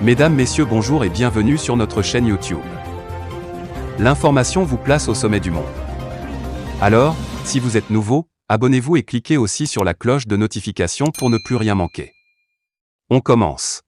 Mesdames, Messieurs, bonjour et bienvenue sur notre chaîne YouTube. L'information vous place au sommet du monde. Alors, si vous êtes nouveau, abonnez-vous et cliquez aussi sur la cloche de notification pour ne plus rien manquer. On commence.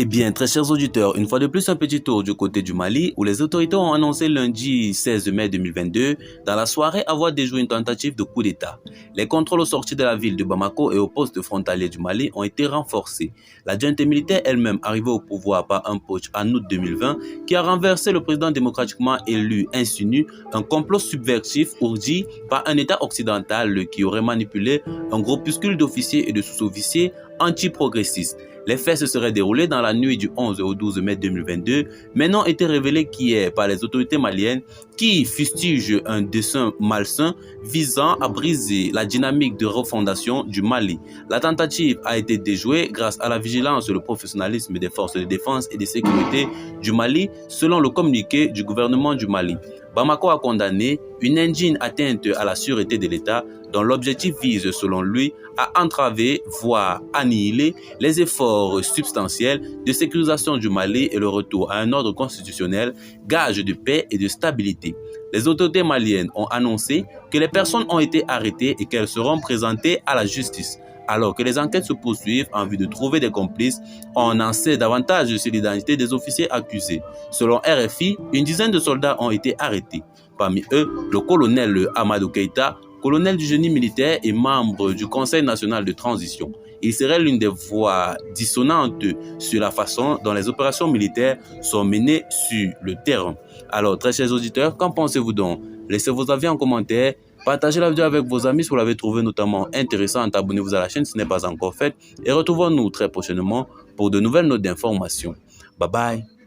Eh bien, très chers auditeurs, une fois de plus, un petit tour du côté du Mali, où les autorités ont annoncé lundi 16 mai 2022, dans la soirée, avoir déjoué une tentative de coup d'État. Les contrôles aux sorties de la ville de Bamako et au poste frontalier du Mali ont été renforcés. La junte militaire elle-même, arrivée au pouvoir par un putsch en août 2020, qui a renversé le président démocratiquement élu, insinue un complot subversif ourdi par un État occidental qui aurait manipulé un groupuscule d'officiers et de sous-officiers anti-progressistes. Les faits se seraient déroulés dans la nuit du 11 au 12 mai 2022, mais n'ont été révélés qu'hier par les autorités maliennes qui fustigent un dessein malsain visant à briser la dynamique de refondation du Mali. La tentative a été déjouée grâce à la vigilance et le professionnalisme des forces de défense et de sécurité du Mali, selon le communiqué du gouvernement du Mali. Bamako a condamné une indigne atteinte à la sûreté de l'État dont l'objectif vise, selon lui, à entraver, voire annihiler les efforts substantiels de sécurisation du Mali et le retour à un ordre constitutionnel, gage de paix et de stabilité. Les autorités maliennes ont annoncé que les personnes ont été arrêtées et qu'elles seront présentées à la justice. Alors que les enquêtes se poursuivent en vue de trouver des complices, on en sait davantage sur l'identité des officiers accusés. Selon RFI, une dizaine de soldats ont été arrêtés. Parmi eux, le colonel Amadou Keïta, colonel du génie militaire et membre du Conseil national de transition. Il serait l'une des voix dissonantes sur la façon dont les opérations militaires sont menées sur le terrain. Alors, très chers auditeurs, qu'en pensez-vous donc? Laissez vos avis en commentaire. Partagez la vidéo avec vos amis si vous l'avez trouvé notamment intéressante. Abonnez-vous à la chaîne si ce n'est pas encore fait. Et retrouvons-nous très prochainement pour de nouvelles notes d'information. Bye bye.